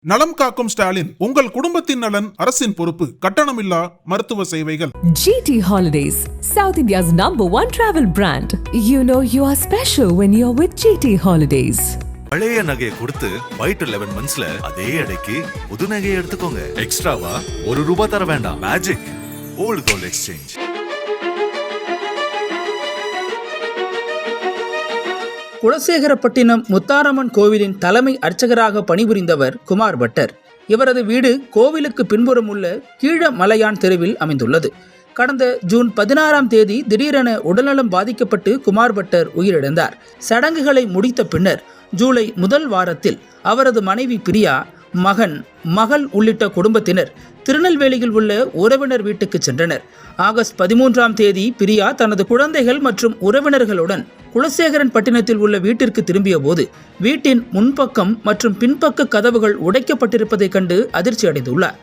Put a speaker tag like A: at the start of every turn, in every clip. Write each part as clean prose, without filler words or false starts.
A: நலம் காக்கும் ஸ்டாலின், உங்கள் குடும்பத்தின் நலன் அரசின் பொறுப்பு. கட்டணமில்லா மருத்துவ சேவைகள்.
B: GT Holidays, South India's #1 travel brand. You know you are special when you're with GT Holidays.
C: பழைய நகையை கொடுத்து வைட் 11 மந்த்ஸ்ல அதே அடைக்கு புது நகையை எடுத்துக்கோங்க. எக்ஸ்ட்ராவா ₹1 தர வேண்டாம். Magic old gold exchange.
D: Kulasekarapattinam Mutharamman கோவிலின் தலைமை அர்ச்சகராக பணிபுரிந்தவர் குமார் பட்டர். இவரது வீடு கோவிலுக்கு பின்புறம் உள்ள கீழமலையான் தெருவில் அமைந்துள்ளது. கடந்த ஜூன் 16ஆம் தேதி திடீரென உடல்நலம் பாதிக்கப்பட்டு குமார் பட்டர் உயிரிழந்தார். சடங்குகளை முடித்த பின்னர் ஜூலை முதல் வாரத்தில் அவரது மனைவி பிரியா, மகள் உள்ளிட்ட குடும்பத்தினர் திருநெல்வேலியில் உள்ள உறவினர் வீட்டுக்கு சென்றனர். ஆகஸ்ட் 13ஆம் தேதி பிரியா தனது குழந்தைகள் மற்றும் உறவினர்களுடன் குலசேகரன் பட்டினத்தில் உள்ள வீட்டிற்கு திரும்பிய போது வீட்டின் முன்பக்கம் மற்றும் பின்பக்க கதவுகள் உடைக்கப்பட்டிருப்பதைக் கண்டு அதிர்ச்சி அடைந்துள்ளார்.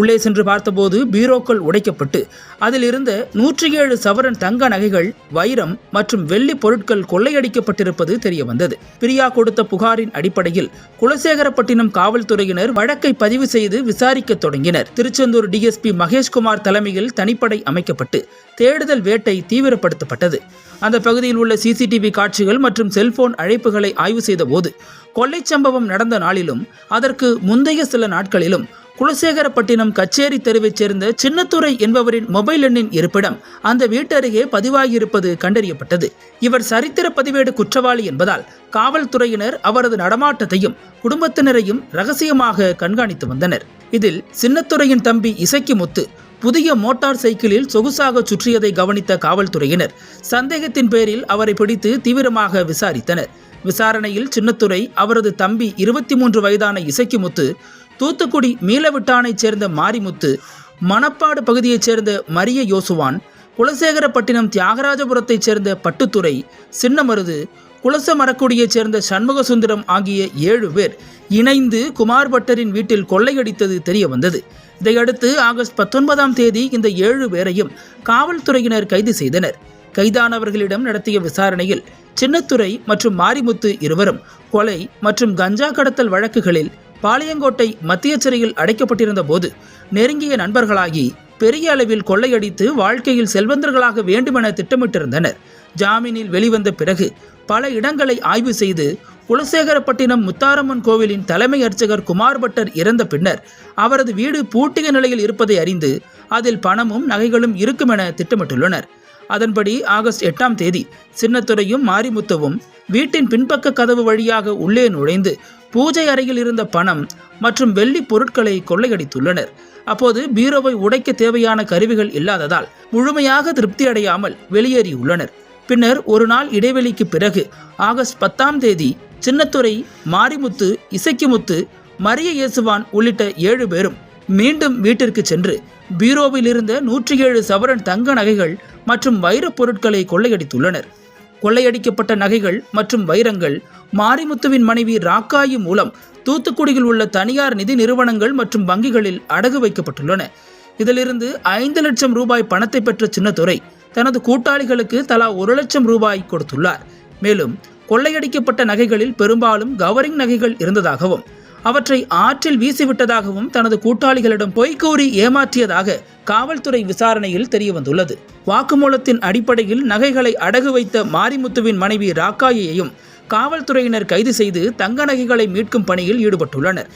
D: உள்ளே சென்று பார்த்தபோது பீரோக்கள் உடைக்கப்பட்டு அதில் இருந்த 107 சவரன் தங்க நகைகள், வைரம் மற்றும் வெள்ளி பொருட்கள் கொள்ளையடிக்கப்பட்டிருப்பது தெரிய வந்தது. பிரியா கொடுத்த புகாரின் அடிப்படையில் குலசேகரப்பட்டினம் காவல்துறையினர் வழக்கை பதிவு செய்து விசாரிக்க தொடங்கினர். திருச்செந்தூர் டிஎஸ்பி மகேஷ்குமார் தலைமையில் தனிப்படை அமைக்கப்பட்டு தேடுதல் வேட்டை தீவிரப்படுத்தப்பட்டது. அந்த பகுதியில் உள்ள சிசிடிவி காட்சிகள் மற்றும் செல்போன் அழைப்புகளை ஆய்வு செய்த போது கொள்ளை சம்பவம் நடந்த நாளிலும் அதற்கு முந்தைய சில நாட்களிலும் குலசேகரப்பட்டினம் கச்சேரி தெருவைச் சேர்ந்த சின்னத்துரை என்பவரின் மொபைல் எண்ணின் இருப்பிடம் அந்த வீட்டருகே பதிவாகியிருப்பது கண்டறியப்பட்டது. இவர் சரித்திர பதிவேடு குற்றவாளி என்பதால் காவல்துறையினர் அவரது நடமாட்டத்தையும் குடும்பத்தினரையும் ரகசியமாக கண்காணித்து வந்தனர். இதில் சின்னத்துரையின் தம்பி இசக்கிமுத்து புதிய மோட்டார் சைக்கிளில் சொகுசாக சுற்றியதை கவனித்த காவல்துறையினர் சந்தேகத்தின் பேரில் அவரை பிடித்து தீவிரமாக விசாரித்தனர். விசாரணையில் சின்னத்துரை, அவரது தம்பி 23 வயதான இசக்கிமுத்து, தூத்துக்குடி மீளவிட்டானைச் சேர்ந்த மாரிமுத்து, மணப்பாடு பகுதியைச் சேர்ந்த மரிய யோசுவான், குலசேகரப்பட்டினம் தியாகராஜபுரத்தைச் சேர்ந்த பட்டுத்துறை, சின்னமருது, குலசமரக்குடியைச் சேர்ந்த சண்முகசுந்தரம் ஆகிய 7 பேர் இணைந்து குமார் பட்டரின் வீட்டில் கொள்ளையடித்தது தெரிய வந்தது. இதையடுத்து ஆகஸ்ட் 19ஆம் தேதி இந்த 7 பேரையும் காவல்துறையினர் கைது செய்தனர். கைதானவர்களிடம் நடத்திய விசாரணையில் சின்னத்துரை மற்றும் மாரிமுத்து இருவரும் கொலை மற்றும் கஞ்சா கடத்தல் வழக்குகளில் பாளையங்கோட்டை மத்திய சிறையில் அடைக்கப்பட்டிருந்த போது நெருங்கிய நண்பர்களாகி பெரிய அளவில் கொள்ளையடித்து வாழ்க்கையில் செல்வந்தர்களாக வேண்டுமென திட்டமிட்டிருந்தனர். ஜாமீனில் வெளிவந்த பிறகு பல இடங்களை ஆய்வு செய்து குலசேகரப்பட்டினம் முத்தாரம்மன் கோவிலின் தலைமை அர்ச்சகர் குமார் பட்டர் இறந்த பின்னர் அவரது வீடு பூட்டிய நிலையில் இருப்பதை அறிந்து அதில் பணமும் நகைகளும் இருக்குமென திட்டமிட்டுள்ளனர். அதன்படி ஆகஸ்ட் 8ஆம் தேதி சின்னத்துரையும் மாரிமுத்துவும் வீட்டின் பின்பக்க கதவு வழியாக உள்ளே நுழைந்து பூஜை அறையில் இருந்த பணம் மற்றும் வெள்ளி பொருட்களை கொள்ளையடித்துள்ளனர். அப்போது பீரோவை உடைக்க தேவையான கருவிகள் இல்லாததால் முழுமையாக திருப்தி அடையாமல் வெளியேறியுள்ளனர். பின்னர் ஒரு நாள் இடைவெளிக்கு பிறகு ஆகஸ்ட் 10ஆம் தேதி சின்னத்துரை, மாரிமுத்து, இசக்கிமுத்து, மரிய இயேசுவான் உள்ளிட்ட 7 பேரும் மீண்டும் வீட்டிற்கு சென்று பீரோவில் இருந்த 107 சவரன் தங்க நகைகள் மற்றும் வைரப் பொருட்களை கொள்ளையடித்துள்ளனர். கொள்ளையடிக்கப்பட்ட நகைகள் மற்றும் வைரங்கள் மாரிமுத்துவின் மனைவி ராக்காயி மூலம் தூத்துக்குடியில் உள்ள தனியார் நிதி நிறுவனங்கள் மற்றும் வங்கிகளில் அடகு வைக்கப்பட்டுள்ளன. இதிலிருந்து 5 லட்சம் ரூபாய் பணத்தை பெற்ற சின்னத்துரை தனது கூட்டாளிகளுக்கு தலா 1 லட்சம் ரூபாய் கொடுத்துள்ளார். மேலும் கொள்ளையடிக்கப்பட்ட நகைகளில் பெரும்பாலும் கவரிங் நகைகள் இருந்ததாகவும் அவற்றை ஆற்றில் வீசிவிட்டதாகவும் தனது கூட்டாளிகளிடம் பொய்கூறி ஏமாற்றியதாக காவல்துறை விசாரணையில் தெரியவந்துள்ளது. வாக்குமூலத்தின் அடிப்படையில் நகைகளை அடகு வைத்த மாரிமுத்துவின் மனைவி ராக்காயையும் காவல்துறையினர் கைது செய்து தங்க நகைகளை மீட்கும் பணியில் ஈடுபட்டுள்ளனர்.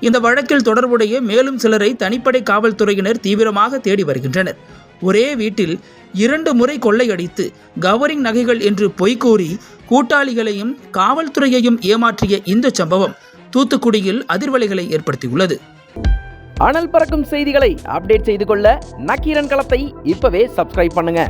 D: இந்த வழக்கில் தொடர்புடைய மேலும் சிலரை தனிப்படை காவல்துறையினர் தீவிரமாக தேடி வருகின்றனர். ஒரே வீட்டில் 2 முறை கொள்ளையடித்து கவரிங் நகைகள் என்று பொய்கூறி கூட்டாளிகளையும் காவல்துறையையும் ஏமாற்றிய இந்த சம்பவம் தூத்துக்குடியில் அதிர்வலைகளை ஏற்படுத்தியுள்ளது.
E: அனல் பறக்கும் செய்திகளை அப்டேட் செய்து கொள்ள நக்கீரன் களத்தை இப்பவே சப்ஸ்கிரைப் பண்ணுங்க.